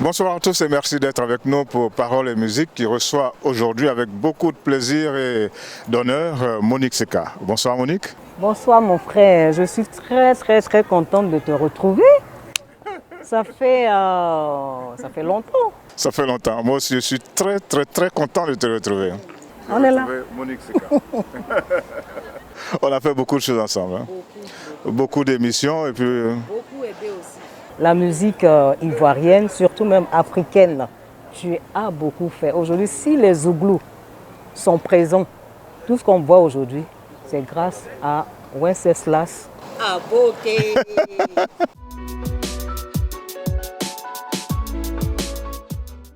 Bonsoir à tous et merci d'être avec nous pour Paroles et Musique qui reçoit aujourd'hui avec beaucoup de plaisir et d'honneur Monique Seka. Bonsoir Monique. Bonsoir mon frère, je suis très contente de te retrouver. Ça fait longtemps. Ça fait longtemps. Moi aussi je suis très content de te retrouver. On est là. Monique Seka. On a fait beaucoup de choses ensemble. Hein. Beaucoup d'émissions et puis... Beaucoup aidé aussi. La musique ivoirienne, surtout même africaine, tu as beaucoup fait. Aujourd'hui, si les Zouglous sont présents, tout ce qu'on voit aujourd'hui, c'est grâce à Wenceslas Aboké.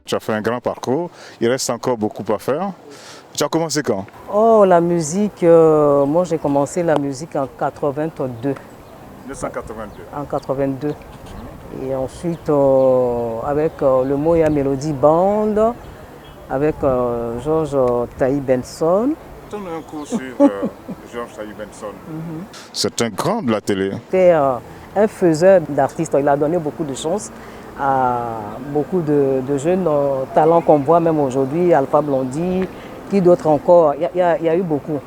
Tu as fait un grand parcours, il reste encore beaucoup à faire. Tu as commencé quand? Oh, la musique, moi j'ai commencé la musique en 82. 1982. En 82. Et ensuite, avec le Moya Melody Band, avec Georges Taï Benson. Donne un coup sur Georges Taï Benson. C'est un grand de la télé. C'était un faiseur d'artistes. Il a donné beaucoup de chance à beaucoup de jeunes talents qu'on voit même aujourd'hui, Alpha Blondy, qui d'autres encore. Il y a eu beaucoup.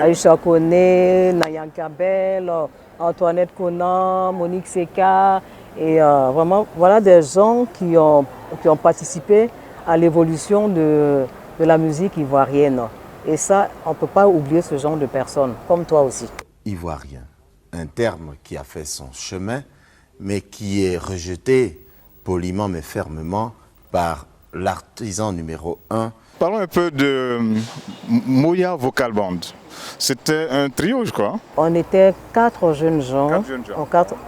Aïcha Koné, Nayanka Bell, Antoinette Conan, Monique Seka. Et vraiment, voilà des gens qui ont participé à l'évolution de la musique ivoirienne. Et ça, on ne peut pas oublier ce genre de personnes, comme toi aussi. Ivoirien, un terme qui a fait son chemin, mais qui est rejeté poliment mais fermement par l'artisan numéro 1. Parlons un peu de Moya Vocal Band. C'était un trio, je crois. On était 4 jeunes gens.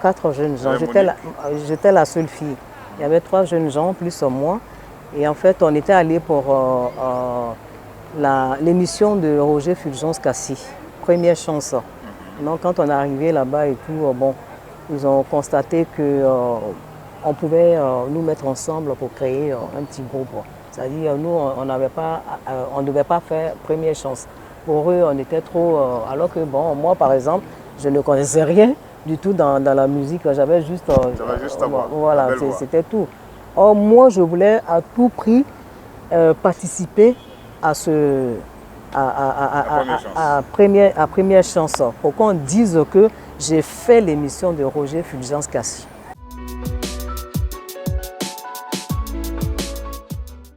4 jeunes gens. J'étais la seule fille. Il y avait 3 jeunes gens, plus moi. Et en fait, on était allés pour l'émission de Roger Fulgence Cassis, Première Chance. Donc, quand on est arrivé là-bas et tout, bon, ils ont constaté qu'on pouvait nous mettre ensemble pour créer un petit groupe. C'est-à-dire, nous, on ne devait pas faire Première Chance. Pour eux, on était trop... alors que, bon, moi, par exemple, je ne connaissais rien du tout dans la musique. J'avais juste... voilà, c'était tout. Or, moi, je voulais à tout prix participer à Première Chance. Pour qu'on dise que j'ai fait l'émission de Roger Fulgence Cassis.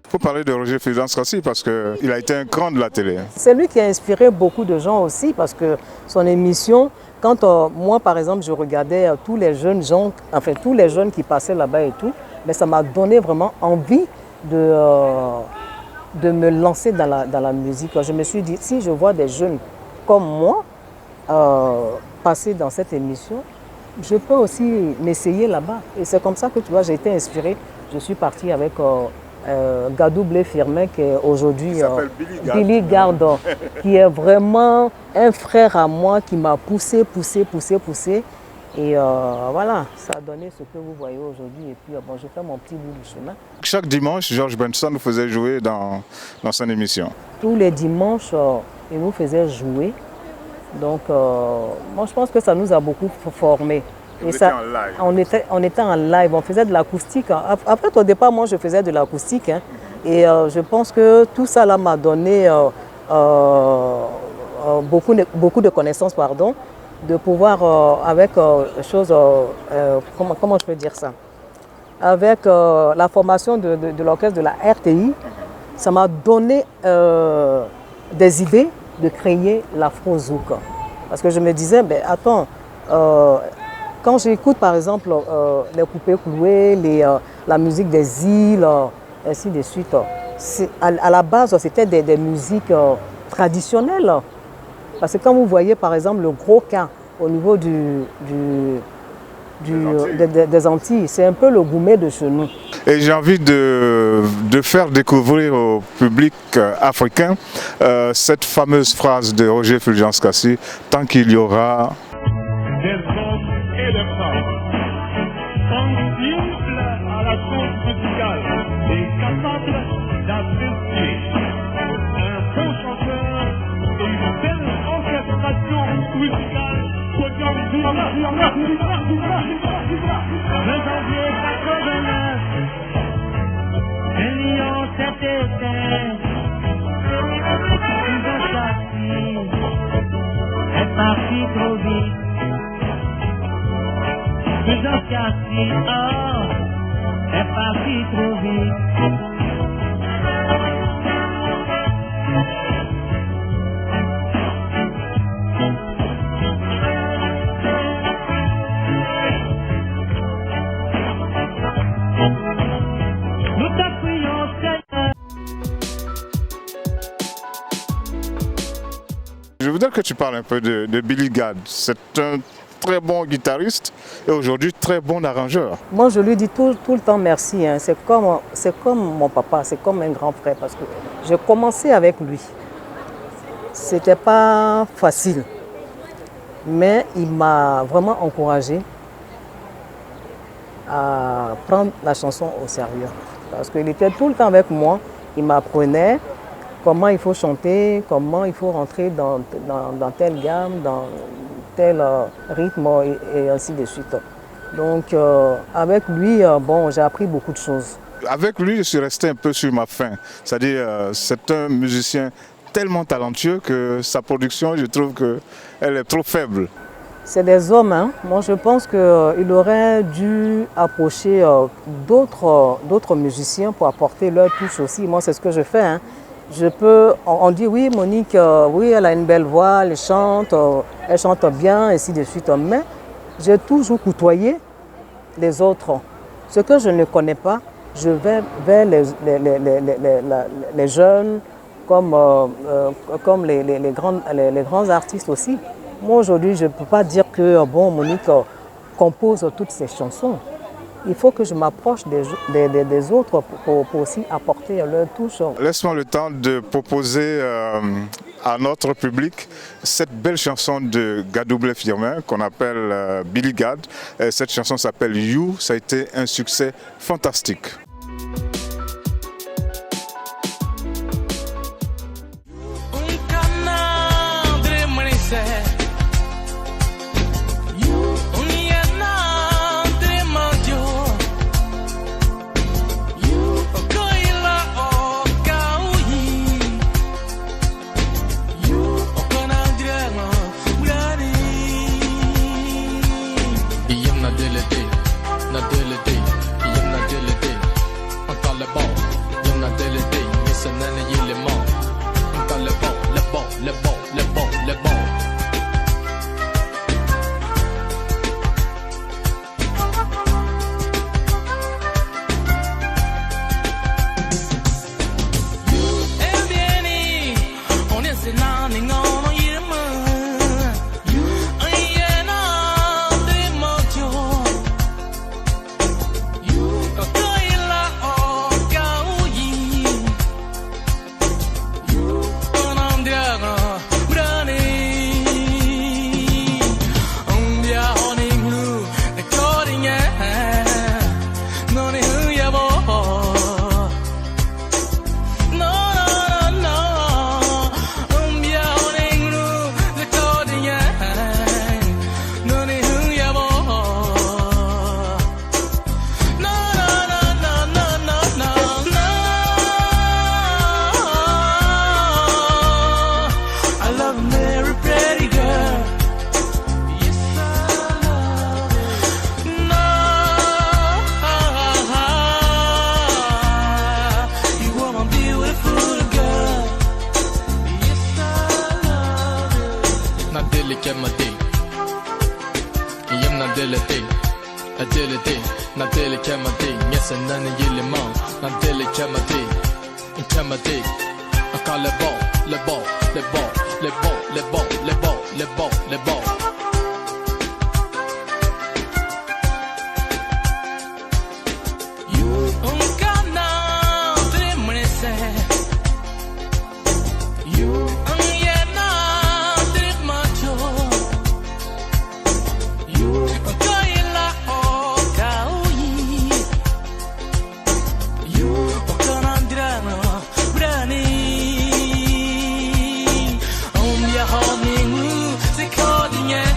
Il faut parler de Roger Fulgence Cassis parce qu'il a été un grand de la télé. C'est lui qui a inspiré beaucoup de gens aussi parce que son émission, quand moi par exemple je regardais tous les jeunes gens, enfin tous les jeunes qui passaient là-bas et tout, mais ça m'a donné vraiment envie de me lancer dans la musique. Je me suis dit, si je vois des jeunes comme moi passer dans cette émission, je peux aussi m'essayer là-bas. Et c'est comme ça que tu vois, j'ai été inspirée. Je suis partie avec... Gadou Blé Firmin qui est aujourd'hui Billy Gardon, qui est vraiment un frère à moi qui m'a poussé. Et voilà, ça a donné ce que vous voyez aujourd'hui. Et puis bon, je fais mon petit bout du chemin. Chaque dimanche, Georges Benson nous faisait jouer dans son émission. Tous les dimanches, il nous faisait jouer. Donc, moi je pense que ça nous a beaucoup formés. Et ça, on était en live, on faisait de l'acoustique. Après, au départ, moi, je faisais de l'acoustique. Hein, et je pense que tout ça là m'a donné beaucoup de connaissances, pardon, de pouvoir, avec comment je peux dire ça? Avec la formation de l'orchestre de la RTI, ça m'a donné des idées de créer l'afro-zouk. Parce que je me disais, ben attends, quand j'écoute par exemple les coupés cloués, la musique des îles, ainsi de suite, à la base c'était des musiques traditionnelles. Parce que quand vous voyez par exemple le gros cas au niveau des Antilles, c'est un peu le gourmet de chez nous. Et j'ai envie de faire découvrir au public africain cette fameuse phrase de Roger Fulgence Cassis, tant qu'il y aura... é fácil ouvir. Je voudrais que tu parles un peu de Billy Gad. C'est un très bon guitariste et aujourd'hui très bon arrangeur. Moi, je lui dis tout le temps merci. Hein. C'est comme mon papa, c'est comme un grand frère parce que j'ai commencé avec lui. C'était pas facile, mais il m'a vraiment encouragé à prendre la chanson au sérieux. Parce qu'il était tout le temps avec moi, il m'apprenait comment il faut chanter, comment il faut rentrer dans telle gamme, dans tel rythme et ainsi de suite. Donc avec lui, bon, j'ai appris beaucoup de choses. Avec lui, je suis resté un peu sur ma faim. C'est-à-dire, c'est un musicien tellement talentueux que sa production, je trouve qu'elle est trop faible. C'est des hommes, hein. Moi je pense qu'il aurait dû approcher d'autres musiciens pour apporter leur touche aussi. Moi c'est ce que je fais. Hein. On dit oui, Monique, oui, elle a une belle voix, elle chante bien, ainsi de suite. Mais j'ai toujours côtoyé les autres. Ce que je ne connais pas, je vais vers les jeunes, comme les grands artistes aussi. Moi aujourd'hui, je ne peux pas dire que bon, Monique compose toutes ces chansons. Il faut que je m'approche des autres pour aussi apporter leur touche. Laisse-moi le temps de proposer à notre public cette belle chanson de Gadouble Firmin qu'on appelle Billy Gad. Cette chanson s'appelle You, ça a été un succès fantastique. Yeah.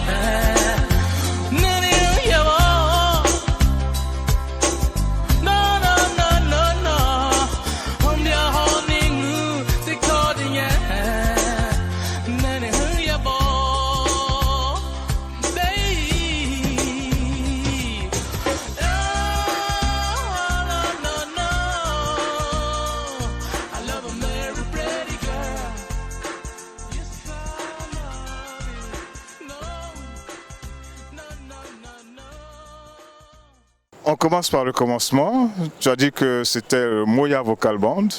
On commence par le commencement. Tu as dit que c'était Moya Vocal Band.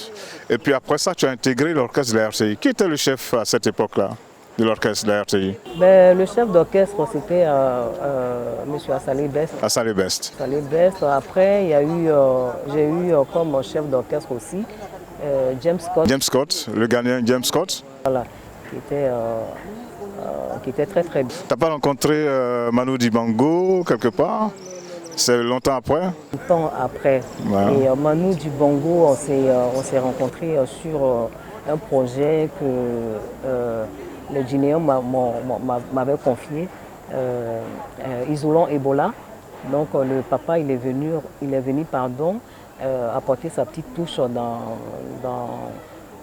Et puis après ça, tu as intégré l'orchestre de la RTI. Qui était le chef à cette époque-là de l'orchestre de la RTI? Ben, le chef d'orchestre, c'était M. Assalé Best. Assalé Best. Assalé Best. Après, j'ai eu comme chef d'orchestre aussi James Scott. James Scott, le Ghanéen James Scott. Voilà, qui était très très bien. Tu n'as pas rencontré Manu Dibango quelque part? C'est longtemps après? Longtemps après. Ouais. Et Manu Dibango, on s'est rencontrés sur un projet que le Guinéen m'avait confié, isolant Ebola. Donc le papa, il est venu apporter sa petite touche dans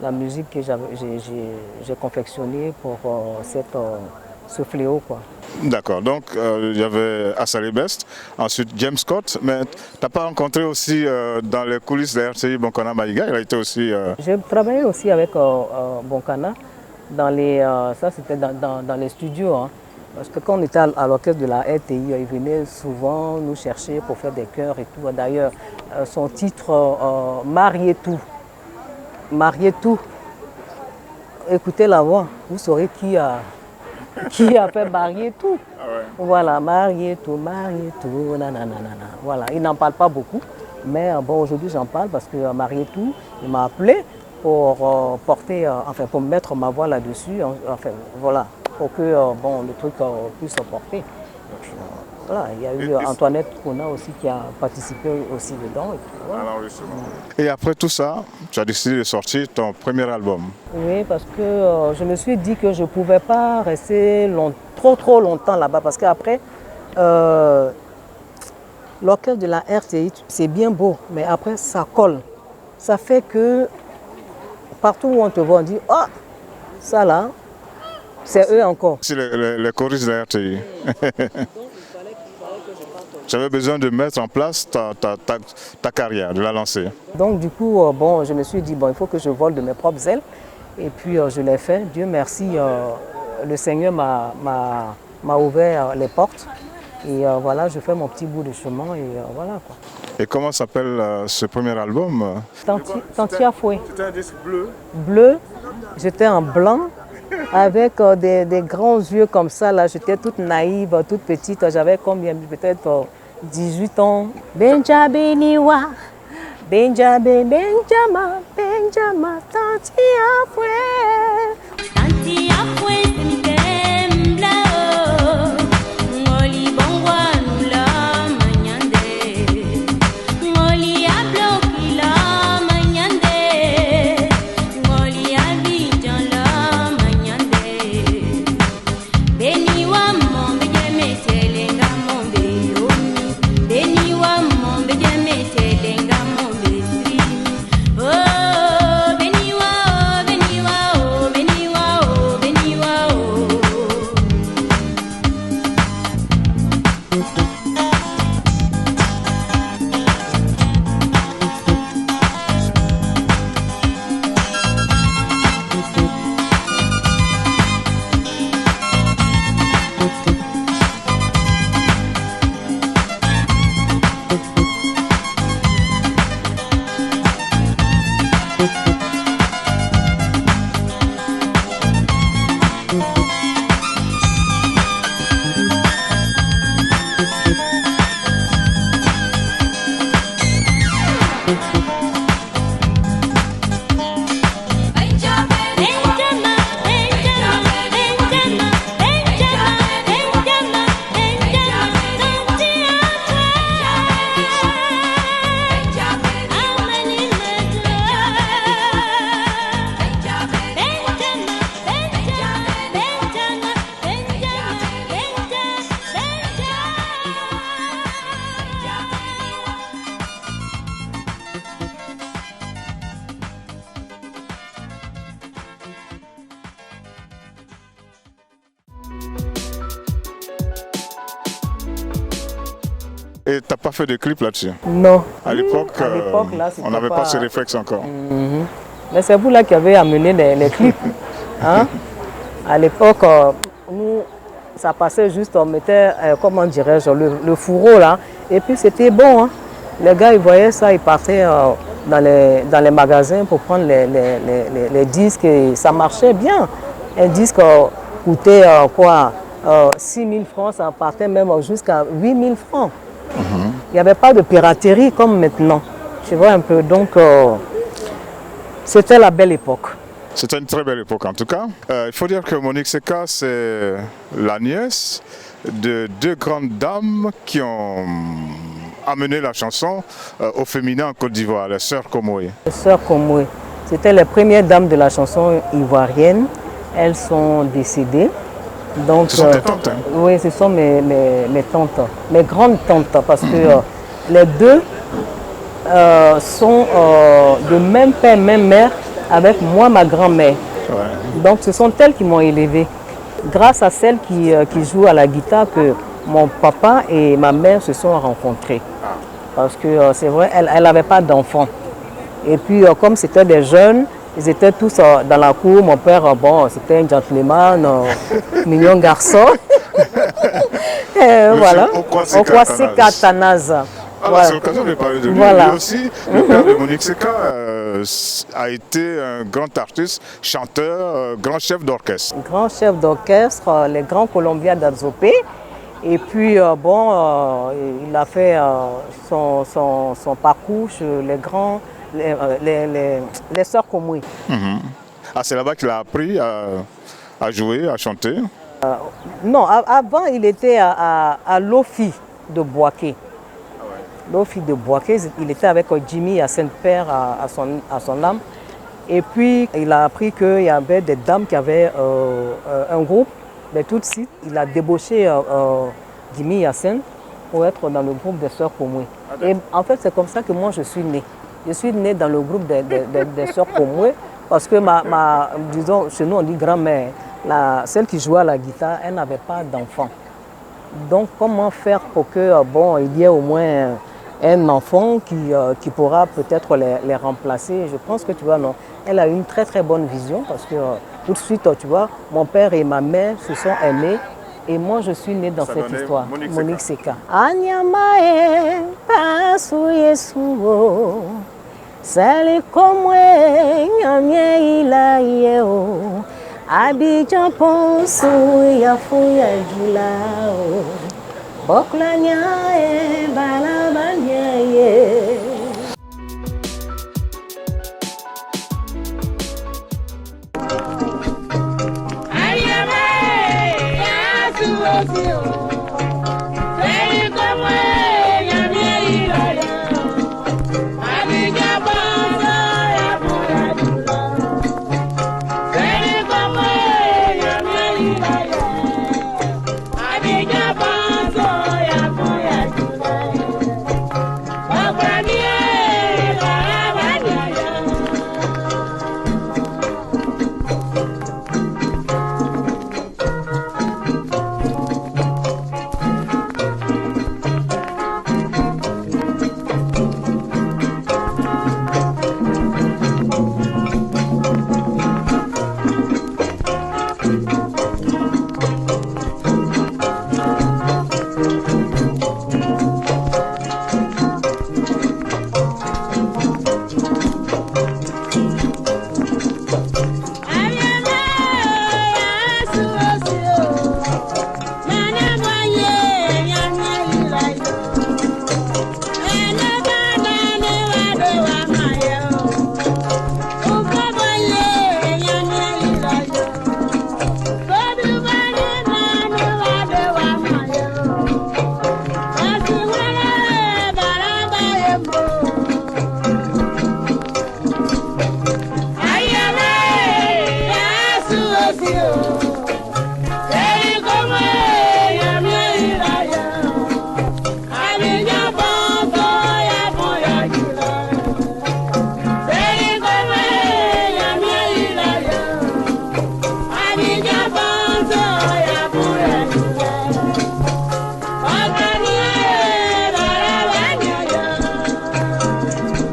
la musique que j'ai confectionnée pour ce fléau, quoi. D'accord, donc il y avait Assalé Best, ensuite James Scott, mais tu n'as pas rencontré aussi dans les coulisses de la RTI Bonkana Maïga, il a été aussi... J'ai travaillé aussi avec Bonkana, ça c'était dans les studios, hein, parce que quand on était à l'orchestre de la RTI, il venait souvent nous chercher pour faire des chœurs et tout. D'ailleurs, son titre Marier tout. Marier tout. Écoutez la voix, vous saurez qui a fait marier tout. Ah ouais. Voilà, marier tout, nanana. Voilà, il n'en parle pas beaucoup, mais bon, aujourd'hui j'en parle parce que marier tout, il m'a appelé pour pour mettre ma voix là-dessus, enfin voilà, pour que le truc puisse se porter. Puis, voilà, il y a eu Antoinette Kona aussi qui a participé aussi dedans. Et, puis, voilà. Et après tout ça, tu as décidé de sortir ton premier album. Oui, parce que je me suis dit que je ne pouvais pas rester trop longtemps là-bas, parce qu'après, l'orchestre de la RTI, c'est bien beau, mais après ça colle. Ça fait que partout où on te voit, on dit « Oh, ça là, c'est eux encore ». C'est les choristes de la RTI. J'avais besoin de mettre en place ta carrière, de la lancer. Donc du coup, je me suis dit, il faut que je vole de mes propres ailes. Et puis je l'ai fait. Dieu merci, le Seigneur m'a ouvert les portes. Et voilà, je fais mon petit bout de chemin et voilà, quoi. Et comment s'appelle ce premier album? Tantia Foué. C'était un disque bleu. Bleu, j'étais en blanc, avec des grands yeux comme ça. Là, j'étais toute naïve, toute petite. J'avais combien? Peut-être 18 ans. Benjabeniwa, Benjamin, Tantia Foué. Tantia Foué, Et tu n'as pas fait de clip là-dessus? Non. À l'époque, là, on n'avait pas ce réflexe encore. Mais c'est vous là qui avez amené les clips. Hein? À l'époque, nous, Ça passait juste, on mettait, comment dirais-je, le fourreau là. Et puis c'était bon. Hein. Les gars, ils voyaient ça, ils partaient dans les magasins pour prendre les disques et ça marchait bien. Un disque coûtait 6 000 francs, ça partait même jusqu'à 8 000 francs. Il n'y avait pas de piraterie comme maintenant. Tu vois un peu, donc c'était la belle époque. C'était une très belle époque en tout cas. Il faut dire que Monique Seka, c'est la nièce de deux grandes dames qui ont amené la chanson au féminin en Côte d'Ivoire, les sœurs Komoé. Les sœurs Komoé, c'était les premières dames de la chanson ivoirienne. Elles sont décédées. Donc, ce sont tes tantes, hein? Oui, ce sont mes tantes, mes grandes tantes, parce que les deux sont de même père, même mère, avec moi, ma grand-mère. Ouais. Donc ce sont elles qui m'ont élevée. Grâce à celle qui joue à la guitare que mon papa et ma mère se sont rencontrés. Parce que c'est vrai, elle n'avait pas d'enfants. Et puis comme c'était des jeunes, ils étaient tous dans la cour. Mon père, bon, c'était un gentleman, mignon garçon. Et voilà, Okwasi Katanaza. Alors, voilà. C'est l'occasion de parler de lui. Voilà. Lui aussi, le père de Monique Seka a été un grand artiste, chanteur, grand chef d'orchestre. Grand chef d'orchestre, les grands Colombiens d'Azopé. Et puis, bon, il a fait son parcours chez les sœurs Komoé. Ah, c'est là-bas qu'il a appris à jouer, à chanter? Non, avant, il était à l'OFI de Boaké. L'OFI de Boaké, il était avec Jimmy Yacine Père à son âme. Et puis, il a appris qu'il y avait des dames qui avaient un groupe. Mais tout de suite, il a débauché Jimmy Yacine pour être dans le groupe des sœurs Komoé. Et en fait, c'est comme ça que moi, je suis née. Je suis née dans le groupe des sœurs Komoé parce que disons, chez nous, on dit grand-mère. Celle qui jouait à la guitare, elle n'avait pas d'enfant. Donc, comment faire pour que, bon, il y ait au moins un enfant qui pourra peut-être les remplacer? Je pense que, tu vois, non. Elle a une très, très bonne vision parce que tout de suite, tu vois, mon père et ma mère se sont aimés et moi, je suis née dans cette histoire. Monique Seka. Anyamae, pasu yesuo, sali komwe, nyamye ila yeo, Abidjan ponsu ya fuya julao, bokla nyae, balaba nyae. Bye.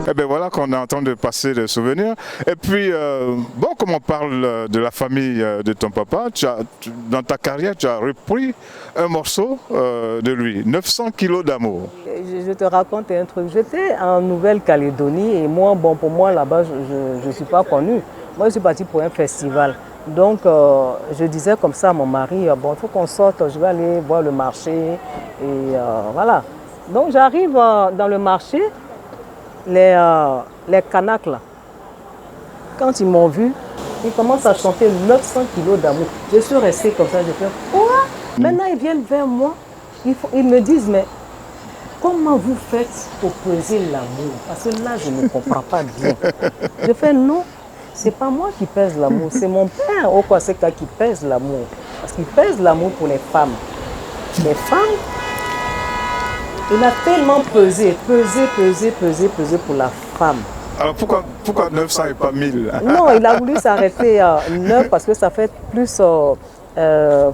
Eh bien voilà qu'on est en train de passer des souvenirs. Et puis, bon, comme on parle de la famille de ton papa, dans ta carrière, tu as repris un morceau de lui, 900 kilos d'amour. Je te raconte un truc. J'étais en Nouvelle-Calédonie et moi, bon, pour moi, là-bas, je ne suis pas connue. Moi, je suis partie pour un festival. Donc, je disais comme ça à mon mari, bon, il faut qu'on sorte, je vais aller voir le marché. Et voilà. Donc, j'arrive dans le marché, les Kanaks, là, quand ils m'ont vu, ils commencent à chanter 900 kilos d'amour. Je suis restée comme ça, je fais quoi? Maintenant, ils viennent vers moi, ils me disent, mais comment vous faites pour peser l'amour? Parce que là, je ne comprends pas bien. Je fais non, c'est pas moi qui pèse l'amour, c'est mon père au Kwaseka qui pèse l'amour. Parce qu'il pèse l'amour pour les femmes. Les femmes, il a tellement pesé pour la femme. Alors pourquoi 900 et pas 1000? Non, il a voulu s'arrêter à 9 parce que ça fait plus,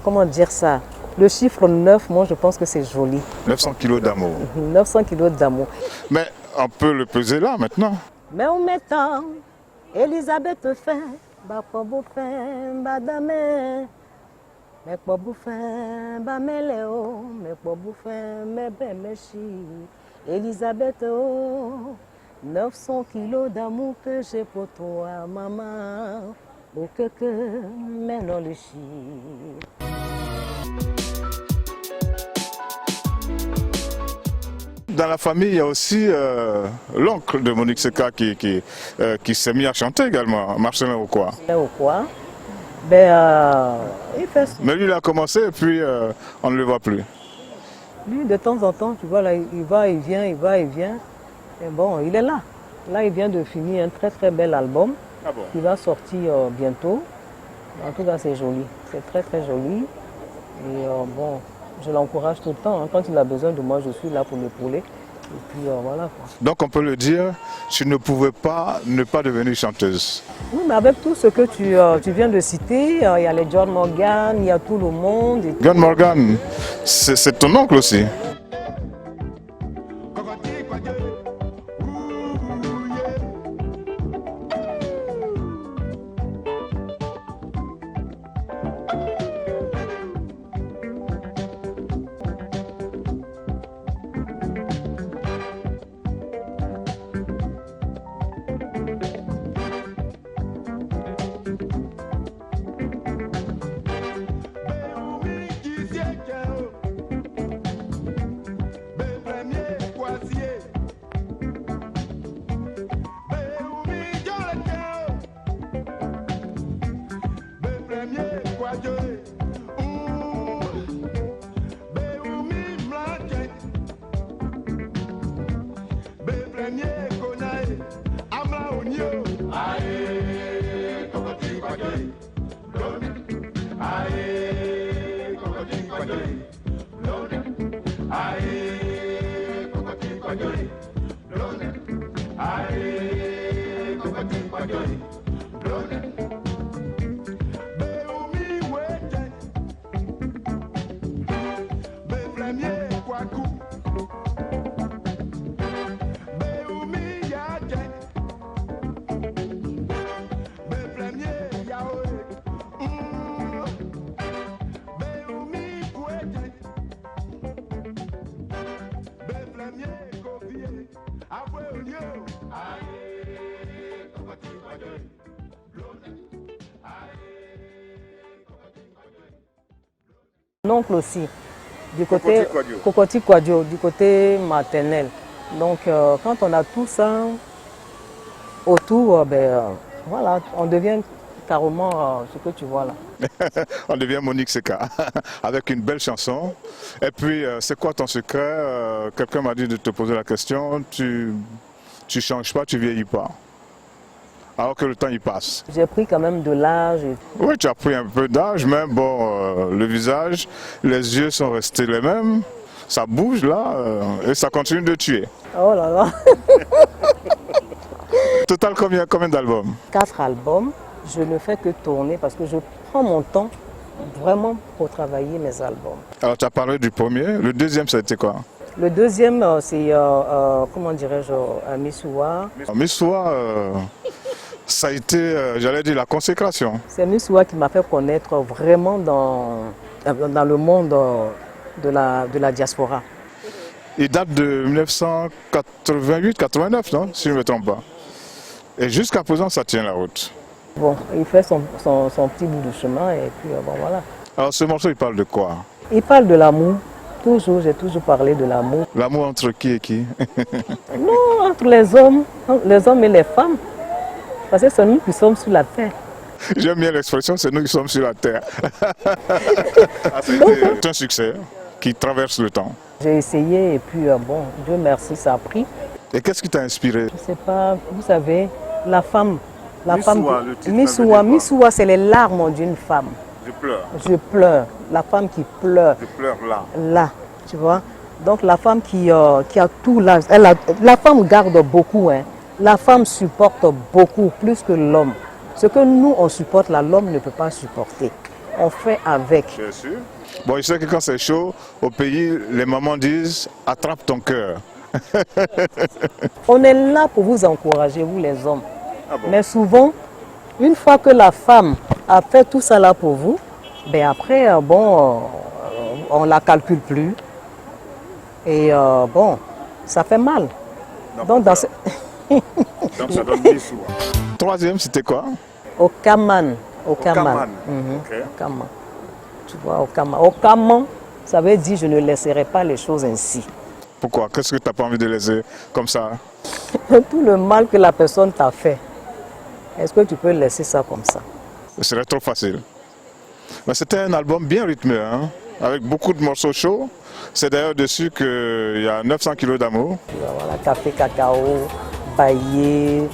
comment dire ça? Le chiffre 9, moi je pense que c'est joli. 900 kilos d'amour. 900 kilos d'amour. Mais on peut le peser là maintenant. Mais en mettant, Elisabeth fait, Bako Bouffin, Badame, Mekbo Bouffin, Bameleo, Mekbo Bouffin, Mebe Mechi, Elisabeth, oh, 900 kilos d'amour que j'ai pour toi, maman, au que maintenant le chi. Dans la famille, il y a aussi l'oncle de Monique Seka qui s'est mis à chanter également, Marcelin Okwa. Okwa, ben, il fait ça. Mais lui, il a commencé et puis on ne le voit plus. Lui, de temps en temps, tu vois, là, il va, il vient, il va, il vient. Et bon, il est là. Là, il vient de finir un très très bel album qui va sortir bientôt. En tout cas, c'est joli. C'est très très joli. Et bon, je l'encourage tout le temps. Hein. Quand il a besoin de moi, je suis là pour l'épauler. Et puis voilà. Quoi. Donc on peut le dire, tu ne pouvais pas ne pas devenir chanteuse. Oui, mais avec tout ce que tu viens de citer, il y a les John Morgan, il y a tout le monde. John Morgan, c'est ton oncle aussi. Oncle aussi, du côté Kokoti Kwadjo, du côté maternel. Donc quand on a tout ça autour, voilà, on devient carrément ce que tu vois là. On devient Monique Seka avec une belle chanson. Et puis c'est quoi ton secret? Quelqu'un m'a dit de te poser la question. Tu changes pas, tu vieillis pas. Alors que le temps il passe. J'ai pris quand même de l'âge. Oui, tu as pris un peu d'âge, mais bon, le visage, les yeux sont restés les mêmes. Ça bouge là et ça continue de tuer. Oh là là. Total, combien d'albums? 4 albums. Je ne fais que tourner parce que je prends mon temps vraiment pour travailler mes albums. Alors tu as parlé du premier. Le deuxième, ça a été quoi? Le deuxième, c'est, comment dirais-je, Missoua. Missoua, ça a été, j'allais dire, la consécration. C'est Missoua qui m'a fait connaître vraiment dans le monde de la diaspora. Il date de 1988-89, non, si je ne me trompe pas. Et jusqu'à présent, ça tient la route. Bon, il fait son petit bout de chemin et puis bon, voilà. Alors ce morceau, il parle de quoi? Il parle de l'amour. Toujours, j'ai toujours parlé de l'amour. L'amour entre qui et qui? Non, entre les hommes et les femmes. Parce que c'est nous qui sommes sur la terre. J'aime bien l'expression, c'est nous qui sommes sur la terre. C'est un succès qui traverse le temps. J'ai essayé et puis bon, Dieu merci, ça a pris. Et qu'est-ce qui t'a inspiré? Je sais pas, vous savez, la femme. Missoua, le titre, Missoua, c'est les larmes d'une femme. Je pleure. Je pleure. La femme qui pleure. Je pleure là. Là, tu vois. Donc la femme qui a tout là. La femme garde beaucoup. Hein. La femme supporte beaucoup, plus que l'homme. Ce que nous, on supporte, là, l'homme ne peut pas supporter. On fait avec. Bien sûr. Bon, je sais que quand c'est chaud, au pays, les mamans disent « attrape ton cœur ». On est là pour vous encourager, vous les hommes. Ah bon? Mais souvent, une fois que la femme a fait tout ça là pour vous, ben après, bon, on ne la calcule plus. Et bon, ça fait mal. Donc, Donc ça donne Missoua. Troisième, c'était quoi? Au Kaman. Au Kaman. Kaman. Ok. Au Kaman. Tu vois, au Kaman. Au Kaman, ça veut dire je ne laisserai pas les choses ainsi. Pourquoi? Qu'est-ce que tu n'as pas envie de laisser comme ça? Tout le mal que la personne t'a fait, est-ce que tu peux laisser ça comme ça? Ce serait trop facile. Mais c'était un album bien rythmé, hein, avec beaucoup de morceaux chauds. C'est d'ailleurs dessus qu'il y a 900 kilos d'amour. Voilà, café, cacao, baillé,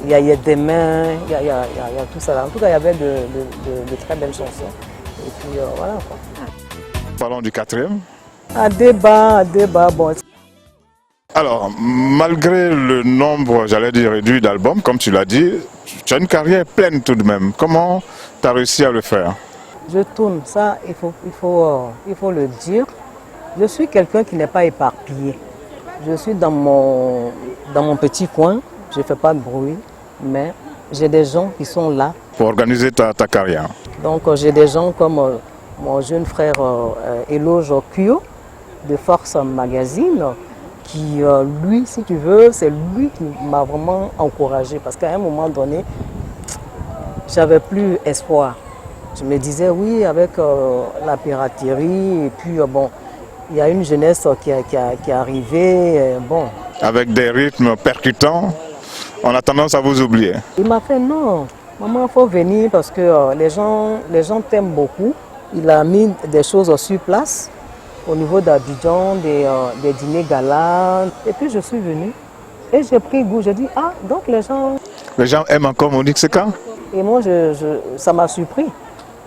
il y a des mains, il y a tout ça là. En tout cas, il y avait de très belles chansons. Et puis voilà quoi. Parlons du quatrième. À débat, bon. Alors, malgré le nombre, j'allais dire, réduit d'albums, comme tu l'as dit, tu as une carrière pleine tout de même. Comment tu as réussi à le faire? Je tourne, ça il faut le dire. Je suis quelqu'un qui n'est pas éparpillé. Je suis dans mon petit coin, je ne fais pas de bruit, mais j'ai des gens qui sont là. Pour organiser ta carrière. Donc j'ai des gens comme mon jeune frère Eloge Kyo de Force Magazine, qui lui, si tu veux, c'est lui qui m'a vraiment encouragé parce qu'à un moment donné, j'avais plus espoir. Je me disais oui, avec la piraterie et puis bon, il y a une jeunesse qui est arrivée, bon. Avec des rythmes percutants, on a tendance à vous oublier. Il m'a fait non, maman, il faut venir parce que les gens t'aiment beaucoup. Il a mis des choses sur place au niveau d'Abidjan, des dîners galas. Et puis je suis venue et j'ai pris goût. J'ai dit, ah, donc les gens... Les gens aiment encore Monique Seka? Et moi, ça m'a surpris.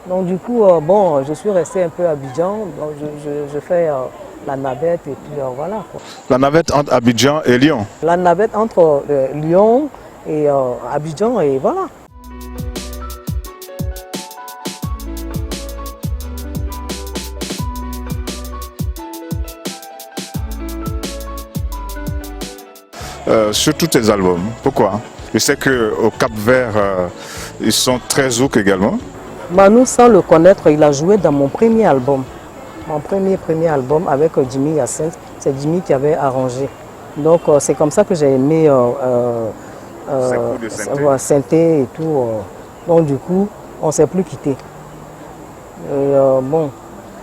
Donc du coup, bon, je suis restée un peu à Abidjan. Donc je fais la navette et puis voilà. Quoi. La navette entre Abidjan et Lyon? La navette entre Lyon et Abidjan et voilà. Sur tous tes albums, pourquoi? Je sais qu'au Cap-Vert, ils sont très zouk également. Manu, sans le connaître, il a joué dans mon premier album. Mon premier album avec Jimmy Hyacinthe. C'est Jimmy qui avait arrangé. Donc c'est comme ça que j'ai aimé synthé et tout. Donc du coup, on ne s'est plus quitté. Et bon,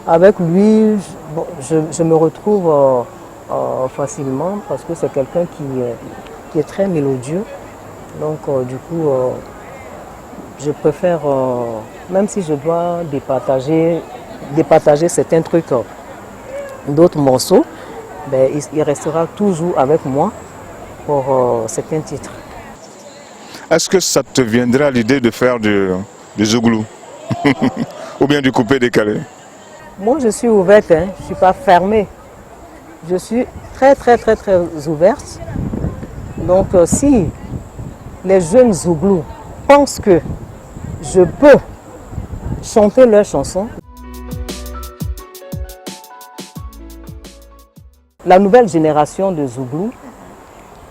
avec lui, je me retrouve facilement parce que c'est quelqu'un qui est très mélodieux. Donc du coup, je préfère, même si je dois départager certains trucs, d'autres morceaux, ben, il restera toujours avec moi pour certains titres. Est-ce que ça te viendrait à l'idée de faire du zouglou ou bien du coupé décalé? Moi, je suis ouverte, hein, je ne suis pas fermée. Je suis très ouverte. Donc, si les jeunes zouglous pensent que je peux chanter leurs chansons, La nouvelle génération de Zouglou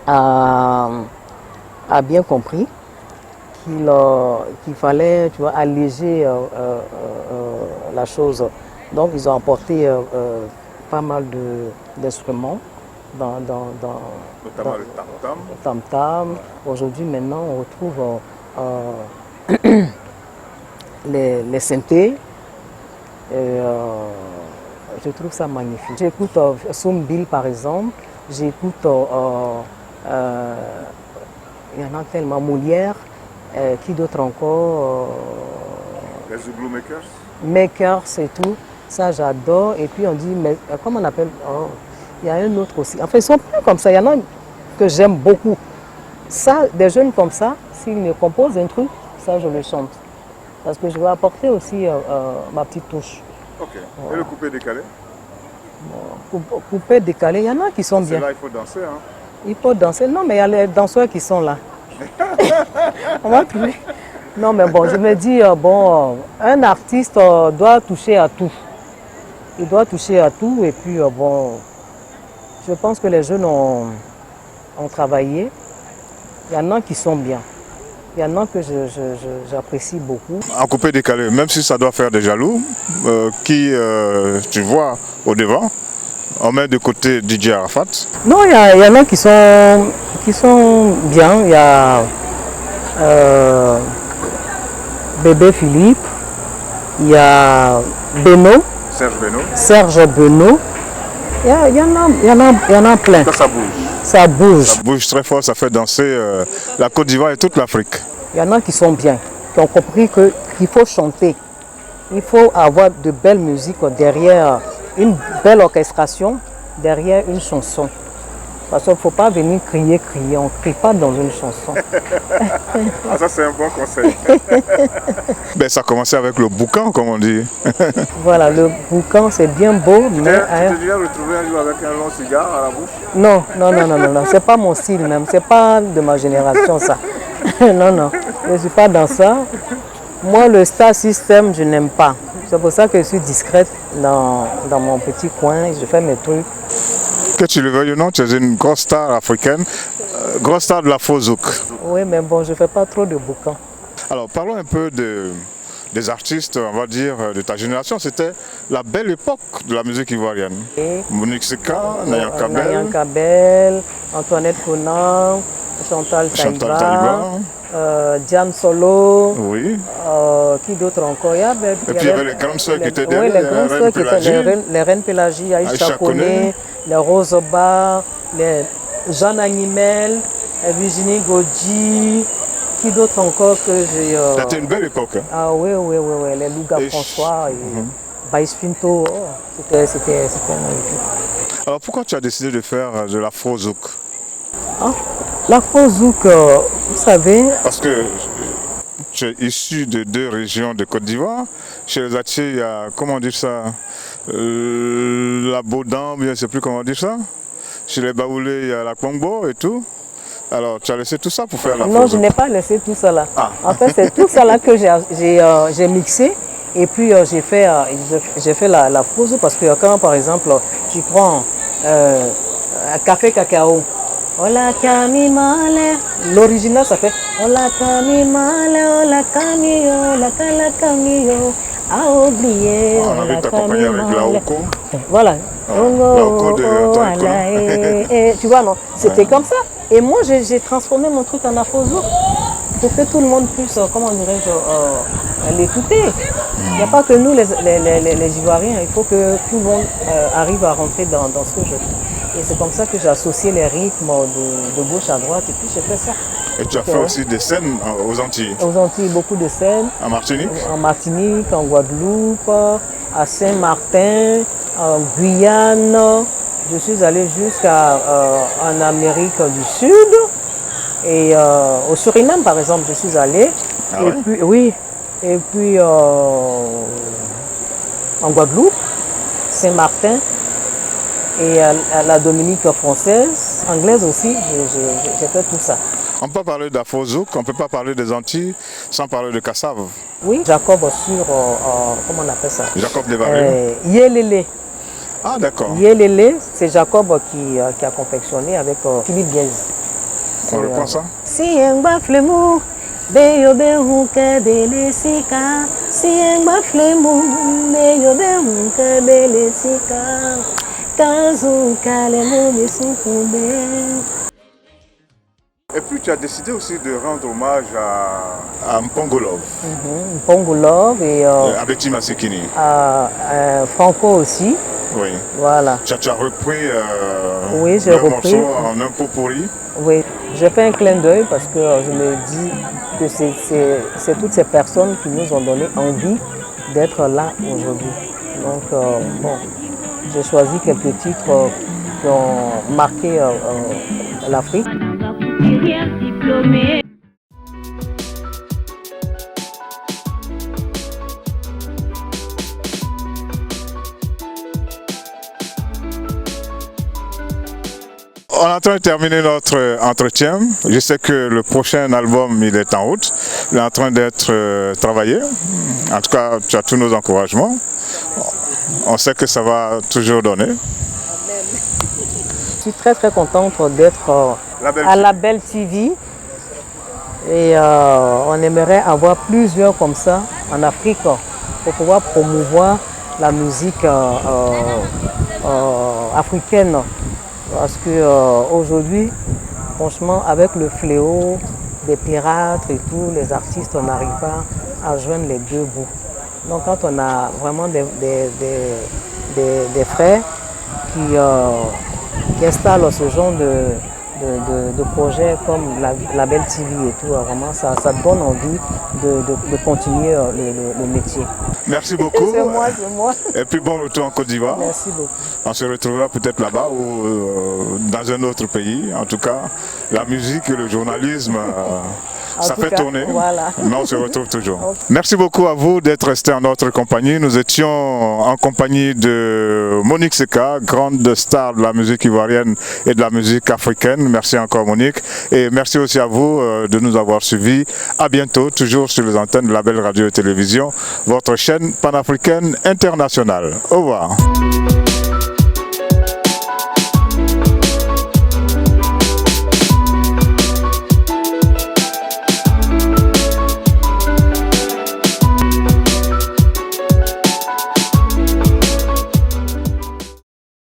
a bien compris qu'il fallait, tu vois, alléger la chose. Donc ils ont apporté pas mal d'instruments Notamment le tam-tam. tam-tam. Aujourd'hui, maintenant, on retrouve les synthés. Je trouve ça magnifique. J'écoute Sombil par exemple, j'écoute, il y en a tellement, Molière, qui d'autre encore Les Zouglou Makers. Makers et tout, ça j'adore. Et puis on dit, mais comment on appelle, il y a un autre aussi. Enfin, ils sont plus comme ça, il y en a que j'aime beaucoup. Ça, des jeunes comme ça, s'ils me composent un truc, ça je le chante. Parce que je veux apporter aussi ma petite touche. Ok. Et le coupé décalé? Coupé décalé, il y en a qui sont bien. Là, il faut danser. Hein. Il faut danser. Non, mais il y a les danseurs qui sont là. On va trouver. Non, mais bon, je me dis, un artiste doit toucher à tout. Il doit toucher à tout. Et puis, je pense que les jeunes ont travaillé. Il y en a qui sont bien. Il y en a que j'apprécie beaucoup. En coupé décalé, même si ça doit faire des jaloux, qui, tu vois, au devant, on met de côté DJ Arafat. Non, il y en a qui sont bien. Il y a Bébé Philippe, il y a Beno, Serge Beno. Il y en a plein. Ça bouge. Ça bouge. Ça bouge très fort, ça fait danser la Côte d'Ivoire et toute l'Afrique. Il y en a qui sont bien, qui ont compris qu'il faut chanter. Il faut avoir de belles musiques derrière une belle orchestration, derrière une chanson. Parce qu'il ne faut pas venir crier. On ne crie pas dans une chanson. Ah, ça, c'est un bon conseil. Ben, ça a commencé avec le boucan, comme on dit. Voilà, le boucan, c'est bien beau. Tu t'es déjà retrouvé un jour avec un long cigare à la bouche? Non. C'est pas mon style même. C'est pas de ma génération, ça. Non. Je ne suis pas dans ça. Moi, le star system, je n'aime pas. C'est pour ça que je suis discrète dans mon petit coin. Je fais mes trucs. Que tu le veuilles ou non, tu es une grosse star africaine, grosse star de l'afro-zouk. Oui, mais bon, je ne fais pas trop de boucan. Alors, parlons un peu des artistes, on va dire, de ta génération. C'était la belle époque de la musique ivoirienne. Monique Seka, Nayan Kabel, Antoinette Conan, Chantal Taïba, Diane Solo. Oui. Qui d'autre encore? Et puis il y avait les grandes sœurs qui étaient derrière, les grandes sœurs qui étaient les reines Pélagie, Aïcha Koné, les Rosoba, les Jeanne Animel, Virginie Godji. Qui d'autre encore que j'ai... C'était une belle époque. Hein? Ah oui, les Louga François et Baïs Pinto. C'était magnifique. Alors pourquoi tu as décidé de faire de l'afro-zouk? L'afro-zouk, vous savez... Parce que tu es issu de deux régions de Côte d'Ivoire. Chez les Attiers, il y a, comment dire ça, la Baudan, je ne sais plus comment dire ça. Chez les Baoulés, il y a la Kwangbo et tout. Alors, tu as laissé tout ça pour faire la Non, je n'ai pas laissé tout ça là. Ah. En fait, c'est tout ça là que j'ai mixé. Et puis, j'ai fait la pause parce que quand, par exemple, tu prends un café cacao. Ola kami male. L'original, ça fait Ola kami male, ola kami yo, la kala kami yo. A oublié. On avait t'accompagner avec la Oko. Voilà. La Oko de Antoine. Tu vois, non, c'était comme ça. Et moi, j'ai transformé mon truc en afro-zouk pour que tout le monde puisse, comment dirais-je, l'écouter. Il n'y a pas que nous, les Ivoiriens, il faut que tout le monde arrive à rentrer dans ce que je fais. Et c'est comme ça que j'ai associé les rythmes de gauche à droite et puis j'ai fait ça. Et tu as fait aussi des scènes aux Antilles? Aux Antilles, beaucoup de scènes. En Martinique? En Martinique, en Guadeloupe, à Saint-Martin, en Guyane. Je suis allée en Amérique du Sud et au Suriname par exemple, je suis allée. Ah et ouais? Puis, oui, et puis en Guadeloupe, Saint-Martin et à la Dominique française, anglaise aussi, j'ai fait tout ça. On peut parler d'afro-zouk, on ne peut pas parler des Antilles sans parler de Kassav. Oui, Jacob sur, comment on appelle ça? Jacob Desvarieux. Yelele. Ah, d'accord. Yelele, c'est Jacob qui a confectionné avec Philippe Diaz. On reprend ça? Si engba flemu, beyo behuke belesika. Si engba flemu, beyo behuke belesika. Kazu kalemu besukube. Et puis tu as décidé aussi de rendre hommage à Mpongolov, Pongolov et avec Tima Sekini. Franco aussi. Oui. Voilà. Tu as repris Oui, j'ai le repris. morceau en un pot pourri. Oui, j'ai fait un clin d'œil parce que je me dis que c'est toutes ces personnes qui nous ont donné envie d'être là aujourd'hui. Donc, bon, j'ai choisi quelques titres qui ont marqué l'Afrique. Diplômé. On est en train de terminer notre entretien. Je sais que le prochain album, il est en route. Il est en train d'être travaillé. En tout cas, tu as tous nos encouragements. On sait que ça va toujours donner. Je suis très très contente d'être à la Belle TV. Et on aimerait avoir plusieurs comme ça en Afrique pour pouvoir promouvoir la musique africaine. Parce qu'aujourd'hui, franchement, avec le fléau des pirates et tout, les artistes, on n'arrive pas à joindre les deux bouts. Donc quand on a vraiment des frères qui installent ce genre de projets comme la Belle TV et tout, vraiment ça donne envie de continuer le métier. Merci beaucoup. C'est moi. Et puis bon retour en Côte d'Ivoire. Merci beaucoup. On se retrouvera peut-être là-bas ou dans un autre pays. En tout cas, la musique et le journalisme, ça fait tourner. Voilà. Mais on se retrouve toujours. Merci beaucoup à vous d'être restés en notre compagnie. Nous étions en compagnie de Monique Seka, grande star de la musique ivoirienne et de la musique africaine. Merci encore Monique. Et merci aussi à vous de nous avoir suivis. À bientôt, toujours sur les antennes de la Belle Radio et Télévision, votre chaîne panafricaine internationale. Au revoir.